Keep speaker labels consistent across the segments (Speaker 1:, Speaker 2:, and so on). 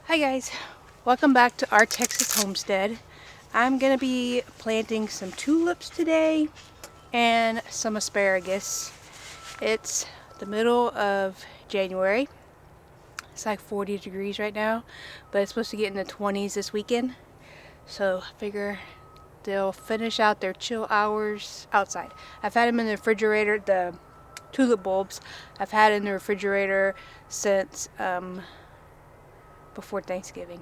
Speaker 1: Hi guys, welcome back to our Texas homestead. I'm going to be planting some tulips today and some asparagus. It's the middle of January. It's like 40 degrees right now, but it's supposed to get in the 20s this weekend. So I figure they'll finish out their chill hours outside. I've had them in the refrigerator, the tulip bulbs. I've had in the refrigerator since before Thanksgiving.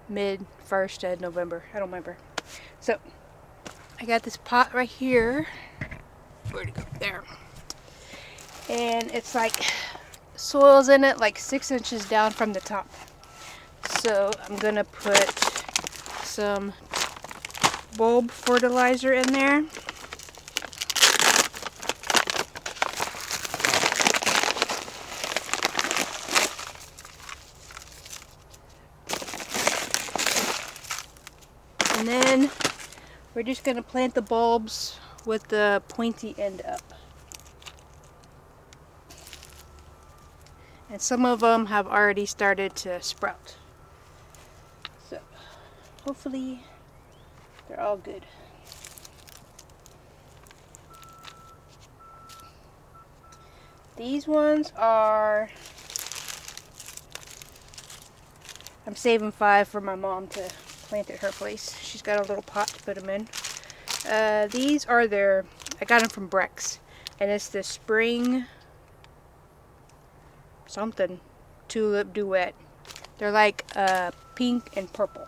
Speaker 1: Mid 1st of November. I don't remember. So I got this pot right here. Where'd it go? There. And it's like soil's in it like 6 inches down from the top. So I'm gonna put some bulb fertilizer in there. And then we're just gonna plant the bulbs with the pointy end up. And some of them have already started to sprout. So hopefully they're all good. These ones are, I'm saving 5 for my mom to plant at her place. She's got a little pot to put them in. These are I got them from Brex. And it's the spring something tulip duet. They're like pink and purple.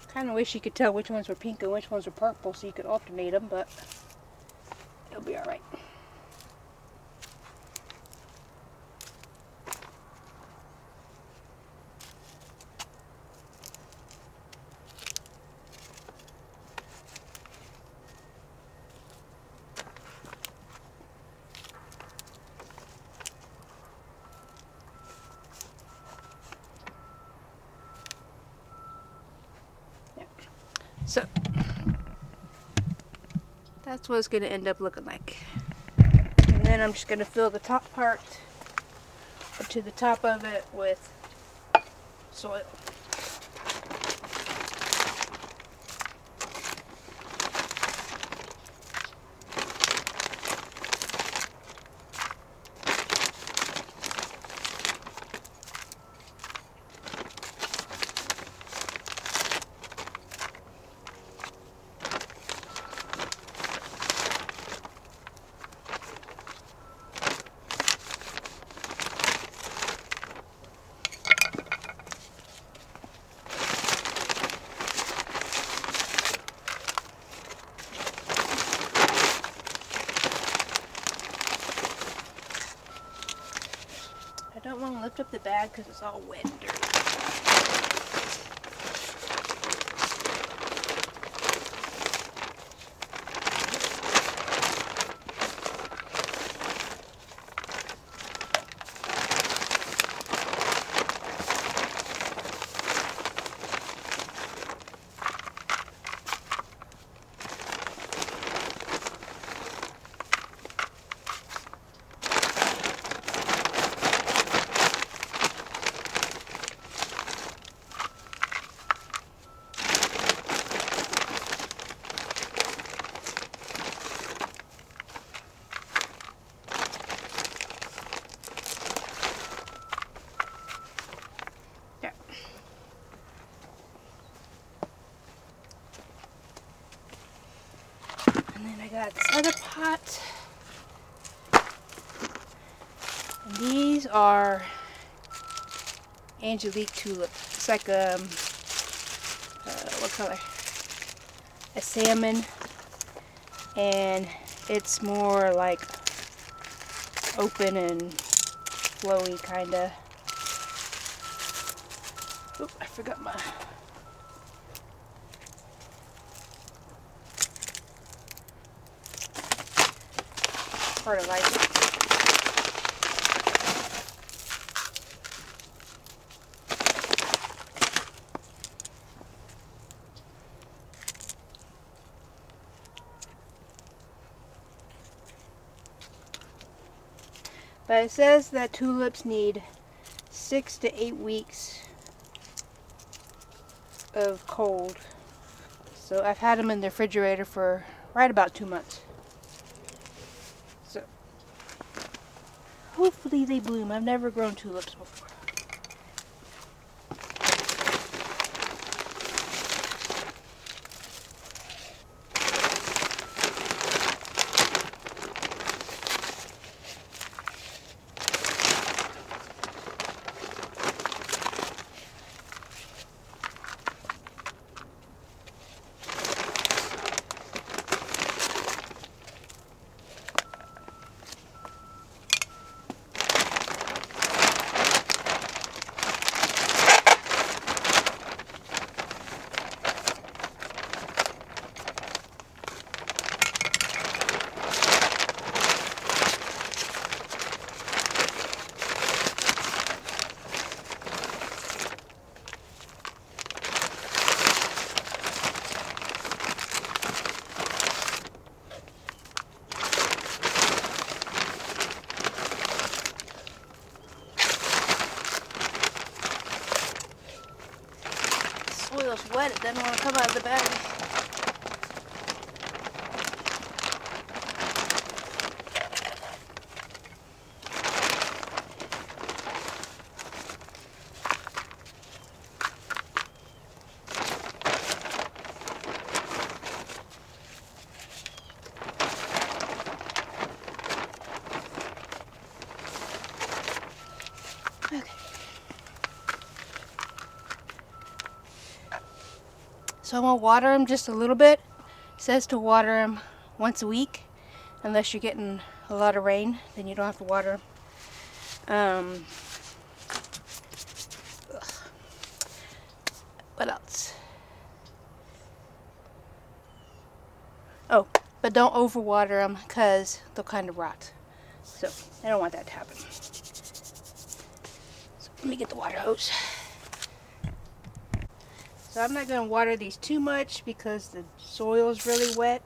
Speaker 1: Kind of wish you could tell which ones were pink and which ones were purple so you could alternate them, but it'll be alright. So that's what it's going to end up looking like. And then I'm just going to fill the top part up to the top of it with soil. I don't want to lift up the bag because it's all wet and dirty. And then I got this other pot. And these are Angelique tulip. It's like what color? A salmon. And it's more like open and flowy kinda. Oop, I forgot my fertilizer. But it says that tulips need 6 to 8 weeks of cold. So I've had them in the refrigerator for right about 2 months. So hopefully they bloom. I've never grown tulips before. Soil's wet, it doesn't want to come out of the bag. Okay. So I'm gonna water them just a little bit. It says to water them once a week, unless you're getting a lot of rain, then you don't have to water them. What else? Oh, but don't overwater them because they'll kind of rot. So I don't want that to happen. So let me get the water hose. So I'm not going to water these too much because the soil is really wet.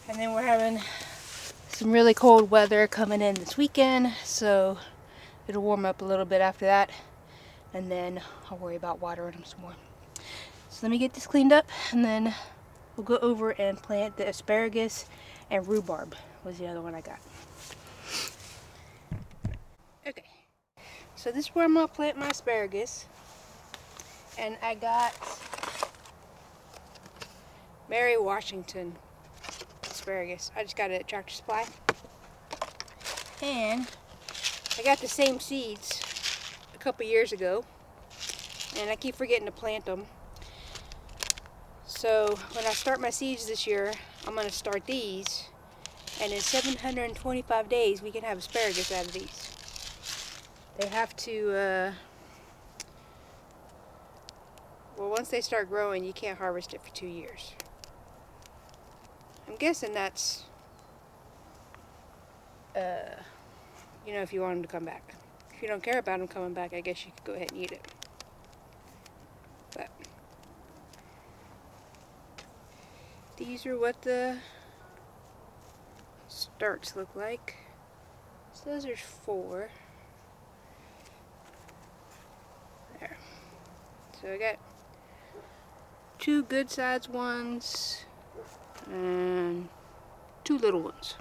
Speaker 1: And then we're having some really cold weather coming in this weekend, so it'll warm up a little bit after that, and then I'll worry about watering them some more. So let me get this cleaned up, and then we'll go over and plant the asparagus, and rhubarb was the other one I got. Okay, so this is where I'm going to plant my asparagus, and I got Mary Washington asparagus. I just got it at Tractor Supply, and I got the same seeds a couple years ago, and I keep forgetting to plant them. So when I start my seeds this year, I'm going to start these, and in 725 days we can have asparagus out of these. They have to, well, once they start growing, you can't harvest it for 2 years. I'm guessing that's, you know, if you want them to come back. If you don't care about them coming back, I guess you could go ahead and eat it. But these are what the starts look like. So those are 4. There. So I got 2 good sized ones and 2 little ones.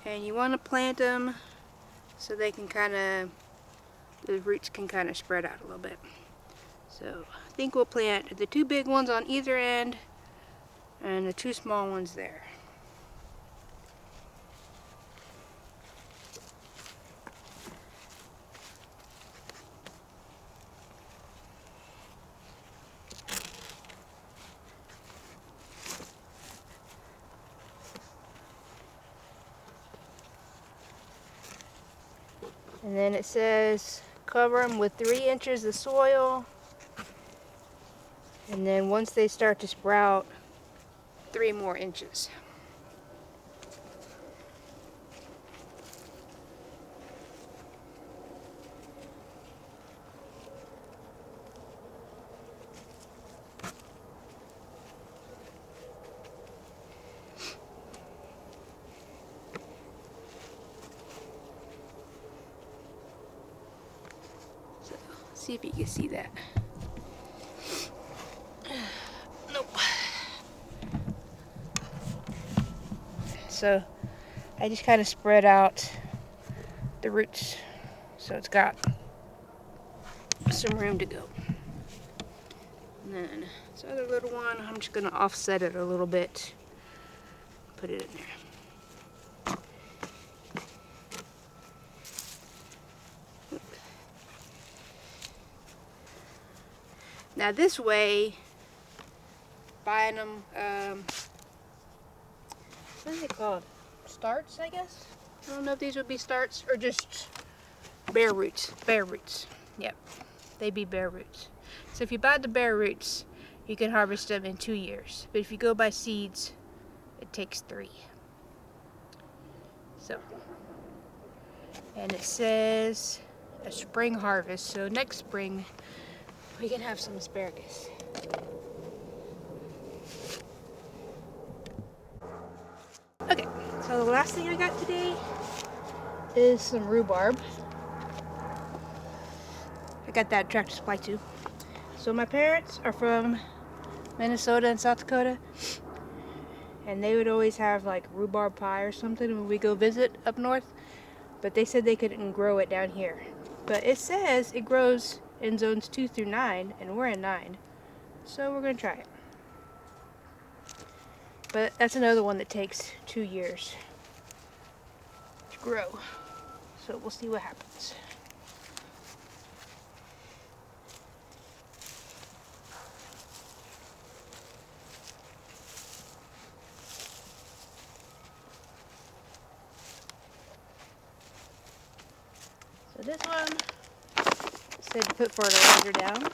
Speaker 1: And you want to plant them so they can kind of, the roots can kind of spread out a little bit. So I think we'll plant the 2 big ones on either end and the 2 small ones there. And then it says cover them with 3 inches of soil And then once they start to sprout, 3 more inches. So, see if you can see that. Nope. So I just kind of spread out the roots so it's got some room to go. And then this other little one, I'm just going to offset it a little bit. Put it in there. Now this way, buying them, what is it called? Starts, I guess? I don't know if these would be starts or just bare roots. Bare roots. Yep. They'd be bare roots. So if you buy the bare roots, you can harvest them in 2 years. But if you go by seeds, it takes 3. So, and it says a spring harvest. So next spring, we can have some asparagus. Okay, so the last thing I got today is some rhubarb. I got that at Tractor Supply too. So my parents are from Minnesota and South Dakota, and they would always have like rhubarb pie or something when we go visit up north, but they said they couldn't grow it down here. But it says it grows in zones 2 through 9, and we're in 9, so we're gonna try it. But that's another one that takes 2 years to grow, so we'll see what happens. So this one said to put fertilizer down.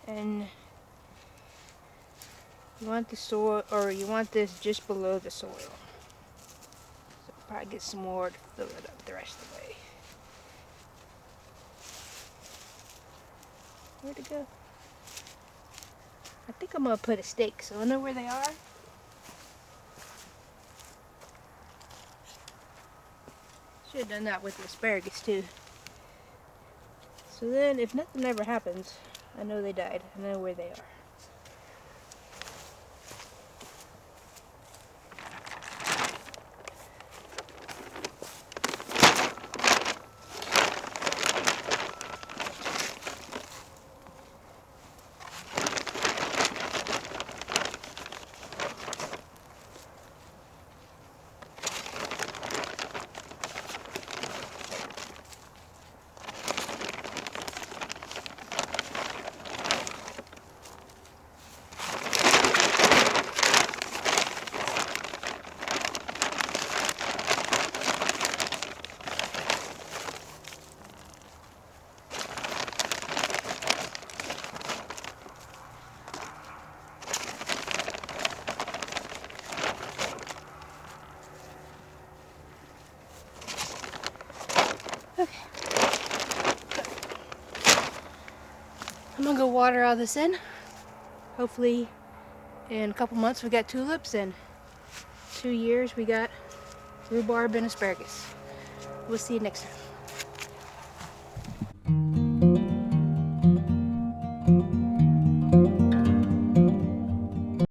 Speaker 1: And you want the soil, or you want this just below the soil. So probably get some more to fill it up the rest of the way. Where'd it go? I think I'm gonna put a stake so I know where they are. Should have done that with the asparagus too. So then if nothing ever happens, I know they died. I know where they are. I'm gonna go water all this in. Hopefully in a couple months we got tulips, and 2 years we got rhubarb and asparagus. We'll see you next time.